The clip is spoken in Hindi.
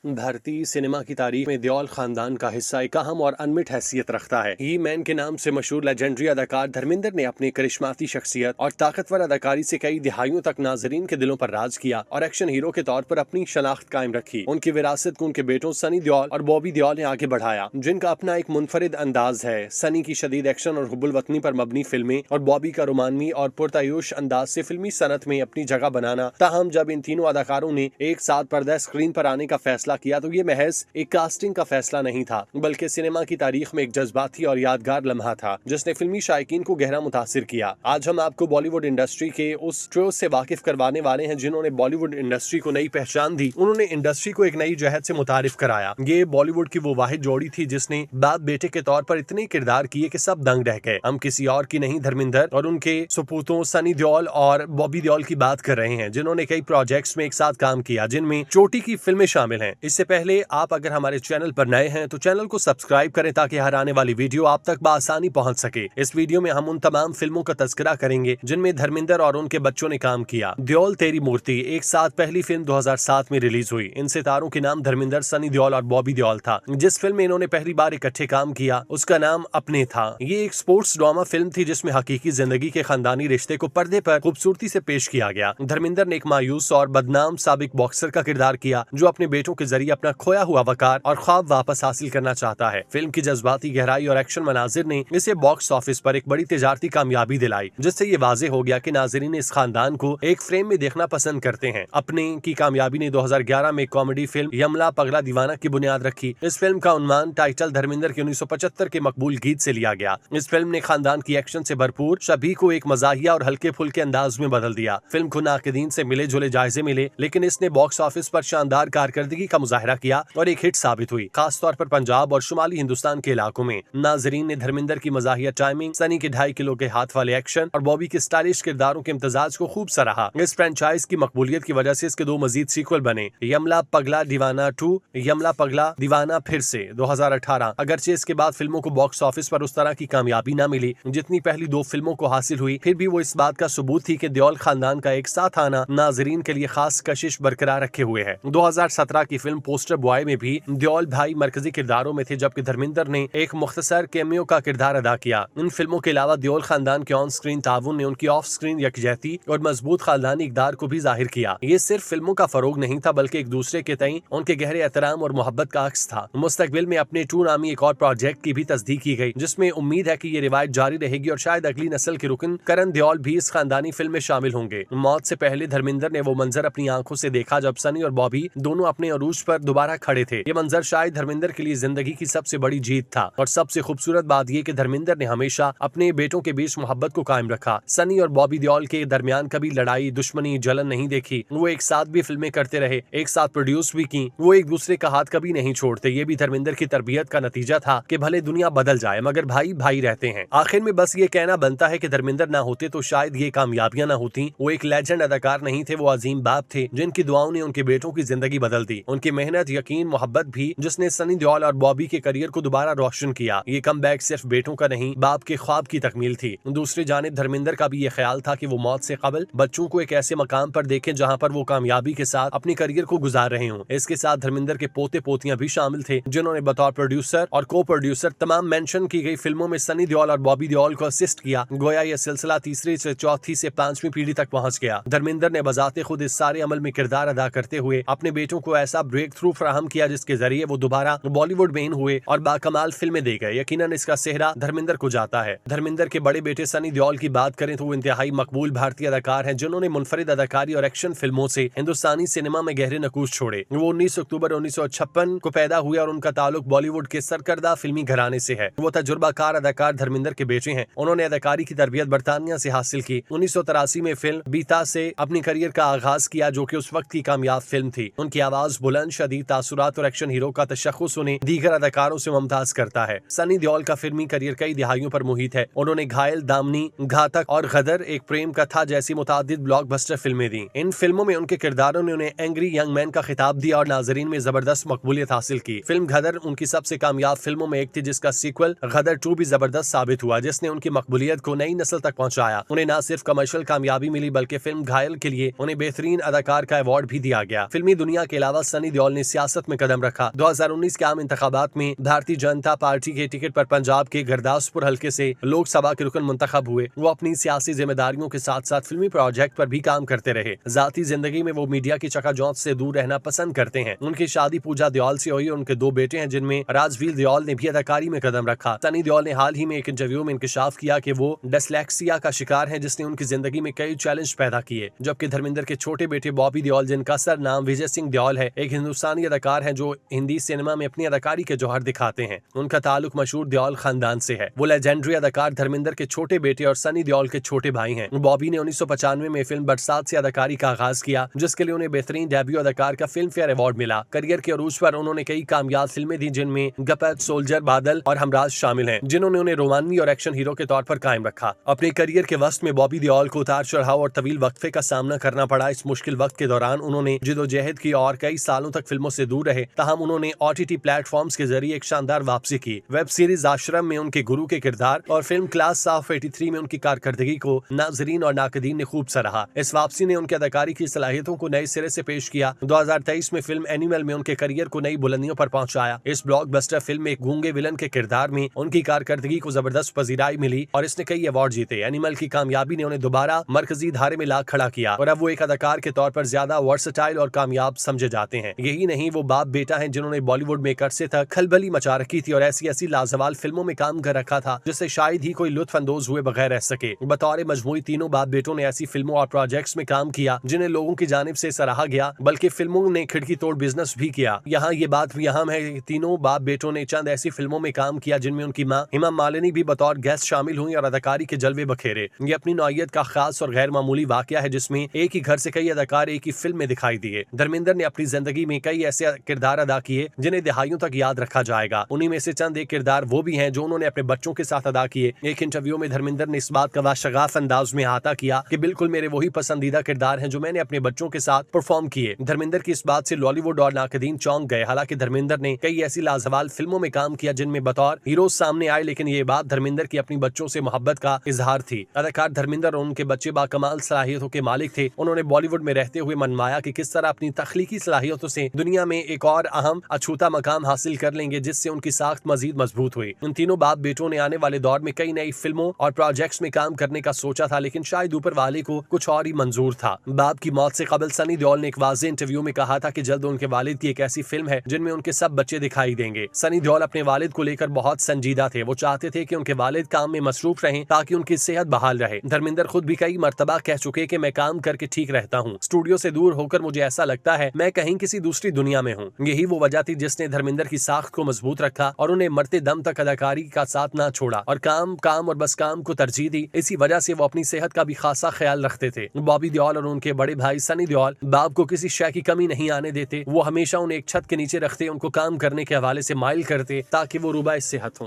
भारतीय सिनेमा की तारीख में देओल खानदान का हिस्सा एक अहम और अनमिट हैसियत रखता है। ही मैन के नाम से मशहूर लेजेंडरी अदाकार धर्मेंद्र ने अपनी करिश्माती शख्सियत और ताकतवर अदाकारी से कई दिहाइयों तक नाजरीन के दिलों पर राज किया और एक्शन हीरो के तौर पर अपनी शनाख्त कायम रखी। उनकी विरासत को उनके बेटों सनी देओल और बॉबी देओल ने आगे बढ़ाया, जिनका अपना एक मुनफरिद अंदाज है। सनी की शदीद एक्शन और हुब्बुल वतनी पर मबनी फिल्में और बॉबी का रोमानवी और पुरतायुश अंदाज से फिल्मी सनत में अपनी जगह बनाना। ताहम जब इन तीनों अदाकारों ने एक साथ पर्दा स्क्रीन पर आने का फैसला किया तो ये महज एक कास्टिंग का फैसला नहीं था, बल्कि सिनेमा की तारीख में एक जज्बाती और यादगार लम्हा था जिसने फिल्मी शायकीन को गहरा मुतासिर किया। आज हम आपको बॉलीवुड इंडस्ट्री के उस ट्रियो से वाकिफ करवाने वाले हैं जिन्होंने बॉलीवुड इंडस्ट्री को नई पहचान दी। उन्होंने इंडस्ट्री को एक नई जहद से मुतारिफ कराया। ये बॉलीवुड की वो वाहिद जोड़ी थी जिसने बाप बेटे के तौर पर इतने किरदार किए कि सब दंग रह गए। हम किसी और की नहीं, धर्मेंद्र और उनके सपूतों सनी देओल और बॉबी देओल की बात कर रहे हैं, जिन्होंने कई प्रोजेक्ट्स में एक साथ काम किया, जिनमें चोटी की फिल्में शामिल हैं। इससे पहले आप अगर हमारे चैनल पर नए हैं तो चैनल को सब्सक्राइब करें ताकि हर आने वाली वीडियो आप तक बआसानी पहुंच सके। इस वीडियो में हम उन तमाम फिल्मों का तज़किरा करेंगे जिनमें धर्मेंद्र और उनके बच्चों ने काम किया। देओल तेरी मूर्ति एक साथ पहली फिल्म 2007 में रिलीज हुई। इन सितारों के नाम धर्मेंद्र, सनी देओल और बॉबी देओल था। जिस फिल्म में इन्होंने पहली बार इकट्ठे काम किया उसका नाम अपने था। ये एक स्पोर्ट्स ड्रामा फिल्म थी जिसमें हकीकी जिंदगी के खानदानी रिश्ते को पर्दे पर खूबसूरती से पेश किया गया। धर्मेंद्र ने एक मायूस और बदनाम साबिक बॉक्सर का किरदार किया जो अपने बेटों के जरिए अपना खोया हुआ वकार और ख्वाब वापस हासिल करना चाहता है। फिल्म की जज्बाती गहराई और एक्शन मनाजिर ने इसे बॉक्स ऑफिस पर एक बड़ी तिजारती कामयाबी दिलाई, जिससे ये वाजे हो गया कि नाजरीन इस खानदान को एक फ्रेम में देखना पसंद करते हैं। अपने की कामयाबी ने 2011 में कॉमेडी फिल्म यमला पगला दीवाना की बुनियाद रखी। इस फिल्म का उन्वान टाइटल धर्मेंद्र के 1975 के मकबूल गीत से लिया गया। इस फिल्म ने खानदान की एक्शन से भरपूर शबी को एक मजाहिया और हल्के फुल्के अंदाज में बदल दिया। फिल्म को नाक़दीन से मिले जुले जायजे मिले, लेकिन इसने बॉक्स ऑफिस पर शानदार कारकर्दगी का मुजाहरा किया और एक हिट साबित हुई, खासतौर पर पंजाब और शुमाली हिंदुस्तान के इलाकों में। नाजरीन ने धर्मेंद्र की मजाहिया टाइमिंग, सनी के 2.5 किलो के हाथ वाले एक्शन और बॉबी के स्टाइलिश किरदारों के इम्तजाज को खूब सराहा। इस फ्रेंचाइज की मकबूलियत की वजह से इसके 2 मजीद सीक्वल बने, यमला पगला दीवाना 2, यमला पगला दीवाना फिर से 2018। अगरचे इसके बाद फिल्मों को बॉक्स ऑफिस पर उस तरह की कामयाबी न मिली जितनी पहली 2 फिल्मों को हासिल हुई, फिर भी वो इस बात का सबूत थी कि देओल खानदान का एक साथ आना नाजरीन के लिए खास कशिश बरकरार रखे हुए है। 2017 की फिल्म पोस्टर बॉय में भी देओल भाई मरकजी किरदारों में थे, जबकि धर्मेंद्र ने एक मुख्तसर कैमियो का किरदार अदा किया। इन फिल्मों के अलावा देओल खानदान के ऑन स्क्रीन ताउन ने उनकी ऑफ स्क्रीन यकजहती और मजबूत खानदानी इकदार को भी जाहिर किया। ये सिर्फ फिल्मों का फरोग नहीं था, बल्कि एक दूसरे के तई उनके गहरे एहतराम और मोहब्बत का अक्स था। मुस्तकबिल में अपने 2 नामी एक और प्रोजेक्ट की भी तस्दीक की गई, जिसमें उम्मीद है कि ये रिवायत जारी रहेगी और शायद अगली नस्ल के रुकन करण देओल भी इस खानदानी फिल्म में शामिल होंगे। मौत से पहले धर्मेंद्र ने वो मंजर अपनी आंखों से देखा जब सनी और बॉबी दोनों अपने अरूज पर दोबारा खड़े थे। ये मंजर शायद धर्मेंद्र के लिए जिंदगी की सबसे बड़ी जीत था और सबसे खूबसूरत बात यह कि धर्मेंद्र ने हमेशा अपने बेटों के बीच मोहब्बत को कायम रखा। सनी और बॉबी देओल के दरमियान कभी लड़ाई, दुश्मनी, जलन नहीं देखी। वो एक साथ भी फिल्में करते रहे, एक साथ प्रोड्यूस भी की। वो एक दूसरे का हाथ कभी नहीं छोड़ते। ये भी धर्मेंद्र की तरबियत का नतीजा था कि भले दुनिया बदल जाए मगर भाई भाई रहते हैं। आखिर में बस ये कहना बनता है कि धर्मेंद्र ना होते तो शायद ये कामयाबियां ना होती। वो एक लेजेंड अदाकार नहीं थे, वो अजीम बाप थे जिनकी दुआओं ने उनके बेटों की जिंदगी बदल दी। उनकी मेहनत, यकीन, मोहब्बत भी जिसने सनी देओल और बॉबी के करियर को दोबारा रोशन किया। ये कमबैक सिर्फ बेटों का नहीं, बाप के ख्वाब की तकमील थी। दूसरी जानिब धर्मेंद्र का भी ये ख्याल था कि वो मौत से कबल बच्चों को एक ऐसे मकाम पर देखें जहां पर वो कामयाबी के साथ अपने करियर को गुजार रहे हों। इसके साथ धर्मेंद्र के पोते पोतियां भी शामिल थे जिन्होंने बतौर प्रोड्यूसर और को प्रोड्यूसर तमाम मेंशन की गई फिल्मों में सनी देओल और बॉबी देओल को असिस्ट किया। गोया यह सिलसिला तीसरी से चौथी से 5वीं पीढ़ी तक पहुंच गया। धर्मेंद्र ने बजाते खुद इस सारे अमल में किरदार अदा करते हुए अपने बेटों को ऐसा ब्रेक थ्रू फराहम किया जिसके जरिए वो दोबारा बॉलीवुड में इन हुए और बाकमाल फिल्में दे गए। यकीनन इसका सेहरा धर्मेंद्र को जाता है। धर्मेंद्र के बड़े बेटे सनी देओल की बात करें तो वो इंतहाई मकबूल भारतीय अदाकार हैं जिन्होंने मुनफरिद अदाकारी और एक्शन फिल्मों से हिंदुस्तानी सिनेमा में गहरे नकूश छोड़े। वो 19 अक्टूबर 1956 को पैदा हुए और उनका ताल्लुक बॉलीवुड के सरकर्दा फिल्मी घराने से है। वो तजुर्बाकार अदाकार धर्मेंद्र के बेटे हैं। उन्होंने अदाकारी की तरबियत बरतानिया से हासिल की। 1983 में फिल्म बीता से अपनी करियर का आगाज किया जो कि उस वक्त की कामयाब फिल्म थी। उनकी आवाज बुलंद, शदीद तासुरात और एक्शन हीरो का तशख्खुस उन्हें दीगर अदाकारों से मुमताज करता है। सनी देओल का फिल्मी करियर कई दिहाइयों पर मुहित है। उन्होंने घायल, दामनी, घातक और गदर, एक प्रेम कथा जैसी मुतादिद ब्लॉकबस्टर फिल्में दी। इन फिल्मों में उनके किरदारों ने उन्हें एंग्री यंग मैन का खिताब दिया और नाजरीन में जबरदस्त मकबूलियत हासिल की। फिल्म गदर उनकी सबसे कामयाब फिल्मों में एक थी जिसका सीक्वल गदर 2 भी जबरदस्त साबित हुआ, जिसने उनकी मकबूलियत को नई नस्ल तक पहुंचाया। उन्हें न सिर्फ कमर्शियल कामयाबी मिली बल्कि फिल्म घायल के लिए उन्हें बेहतरीन अदाकार का अवार्ड भी दिया गया। फिल्मी दुनिया के अलावा सनी देओल ने सियासत में कदम रखा। 2019 के आम इंतखाबात में भारतीय जनता पार्टी के टिकट पर पंजाब के गुरदासपुर हल्के से लोकसभा के रुकन मुंतखब हुए। वो अपनी सियासी जिम्मेदारियों के साथ साथ फिल्मी प्रोजेक्ट पर भी काम करते रहे। जाती जिंदगी में वो मीडिया की चकाचौंध से दूर रहना पसंद करते हैं। उनकी शादी पूजा देओल से हुई और उनके 2 बेटे हैं, जिनमें राजवीर देओल ने भी अदाकारी में कदम रखा। सनी देओल ने हाल ही में एक इंटरव्यू में इंकशाफ किया कि वो डिस्लेक्सिया का शिकार हैं, जिसने उनकी जिंदगी में कई चैलेंज पैदा किए। जबकि धर्मेंद्र के छोटे बेटे बॉबी देओल, जिनका सर नाम विजय सिंह देओल है, एक हिंदुस्तानी अदाकार हैं जो हिंदी सिनेमा में अपनी अदाकारी के जौहर दिखाते हैं। उनका ताल्लुक मशहूर देओल खानदान से है। वो लेजेंडरी अदाकार धर्मेंद्र के छोटे बेटे और सनी देओल के छोटे भाई हैं। बॉबी ने 1995 में फिल्म बरसात से अदाकारी का आगाज किया, जिसके लिए उन्हें बेहतरीन डेब्यू अदाकार का फिल्म फेयर अवार्ड मिला। करियर के अरूज पर उन्होंने कई कामयाब फिल्में दी, जिनमें गपत, सोल्जर, बादल और हमराज शामिल हैं, जिन्होंने उन्हें रोमानी और एक्शन हीरो के तौर पर कायम रखा। अपने करियर के वस्त में बॉबी देओल को उतार चढ़ाव और तवील वक्फे का सामना करना पड़ा। इस मुश्किल वक्त के दौरान उन्होंने जिदोजहद की और कई सालों तक फिल्मों से दूर रहे। ताहम उन्होंने OTT प्लेटफॉर्म्स के जरिए एक शानदार वापसी की। वेब सीरीज आश्रम में उनके गुरु के किरदार और फिल्म क्लास ऑफ 83 में उनकी कारकर्दगी को नाजरीन और नाकदीन ने खूब सराहा। इस वापसी ने उनकी अदाकारी की सलाहियतों को नए सिरे से पेश किया। 2023 में फिल्म एनिमल में उनके करियर को नई बुलंदियों पर पहुंचाया। इस ब्लॉकबस्टर फिल्म में एक गूंगे विलन के किरदार में उनकी कारकर्दगी को जबरदस्त पजीराई मिली और इसने कई अवार्ड जीते। एनिमल की कामयाबी ने उन्हें दोबारा मरकजी धारे में ला खड़ा किया और अब वो एक अदाकार के तौर पर ज्यादा वर्सटाइल और कामयाब समझे जाते हैं। यही नहीं, वो बाप बेटा हैं जिन्होंने बॉलीवुड में एक अरसे तक खलबली मचा रखी थी और ऐसी लाजवाल फिल्मों में काम कर रखा था जिससे शायद ही कोई लुत्फ अंदोज हुए बगैर रह सके। बतौर मजमूई तीनों बाप बेटों ने ऐसी फिल्मों और प्रोजेक्ट्स में काम किया जिन्हें लोगों की जानिब से सराहा गया, बल्कि फिल्मों ने खिड़की तोड़ बिजनेस भी किया। यहाँ ये बात भी अहम है, तीनों बाप बेटों ने चंद ऐसी फिल्मों में काम किया जिनमें उनकी मां हिमा मालिनी भी बतौर गेस्ट शामिल हुई और अदाकारी के जलवे बखेरे। ये अपनी नौइयत का खास और गैर मामूली वाकया है जिसमें एक ही घर से कई अदाकार एक ही फिल्म में दिखाई दिए। धर्मेंद्र ने अपनी जिंदगी में कई ऐसे किरदार अदा किए जिन्हें दिहाइयों तक याद रखा जाएगा। उन्हीं में से चंद एक किरदार वो भी हैं जो उन्होंने अपने बच्चों के साथ अदा किए। एक इंटरव्यू में धर्मेंद्र ने इस बात का वाशगाफ अंदाज में अहाता किया कि बिल्कुल मेरे वही पसंदीदा किरदार हैं जो मैंने अपने बच्चों के साथ परफॉर्म किए। धर्मेंद्र की इस बात से बॉलीवुड और नाकदीन चौंक गए। हालांकि धर्मेंद्र ने कई ऐसी लाजवाल फिल्मों में काम किया जिनमें बतौर हीरो सामने आए, लेकिन ये बात धर्मेंद्र की अपनी बच्चों से मोहब्बत का इजहार थी। अदाकार धर्मेंद्र और उनके बच्चे बाकमाल सलाहियतों के मालिक थे। उन्होंने बॉलीवुड में रहते हुए मनमाया कि किस तरह अपनी तख्लीकी सलाहियतों से दुनिया में एक और अहम अछूता मकाम हासिल कर लेंगे, जिससे उनकी साख्त मजीद मजबूत हुई। उन तीनों बाप बेटों ने आने वाले दौर में कई नई फिल्मों और प्रोजेक्ट्स में काम करने का सोचा था, लेकिन शायद ऊपर वाले को कुछ और ही मंजूर था। बाप की मौत से कबल सनी देओल ने एक वाज़ेह इंटरव्यू में कहा था कि जल्द उनके वालिद की एक ऐसी फिल्म है जिनमें उनके सब बच्चे दिखाई देंगे। सनी देओल अपने वालिद को लेकर बहुत संजीदा थे। वो चाहते थे कि उनके वालिद काम में मसरूफ रहें ताकि उनकी सेहत बहाल रहे। धर्मेंद्र खुद भी कई मर्तबा कह चुके कि मैं काम करके ठीक रहता हूँ, स्टूडियो से दूर होकर मुझे ऐसा लगता है मैं कहीं किसी दूसरी दुनिया में हूँ। यही वो वजह थी जिसने धर्मेंद्र की साख्त को मजबूत रखा और उन्हें मरते दम तक अदाकारी का साथ ना छोड़ा और काम और बस काम को तरजीह दी। इसी वजह से वो अपनी सेहत का भी खासा ख्याल रखते थे। बॉबी देओल और उनके बड़े भाई सनी देओल बाप को किसी शय की कमी नहीं आने देते। वो हमेशा उन्हें एक छत के नीचे रखते, उनको काम करने के हवाले से माइल करते ताकि वो रुबा सेहत हो।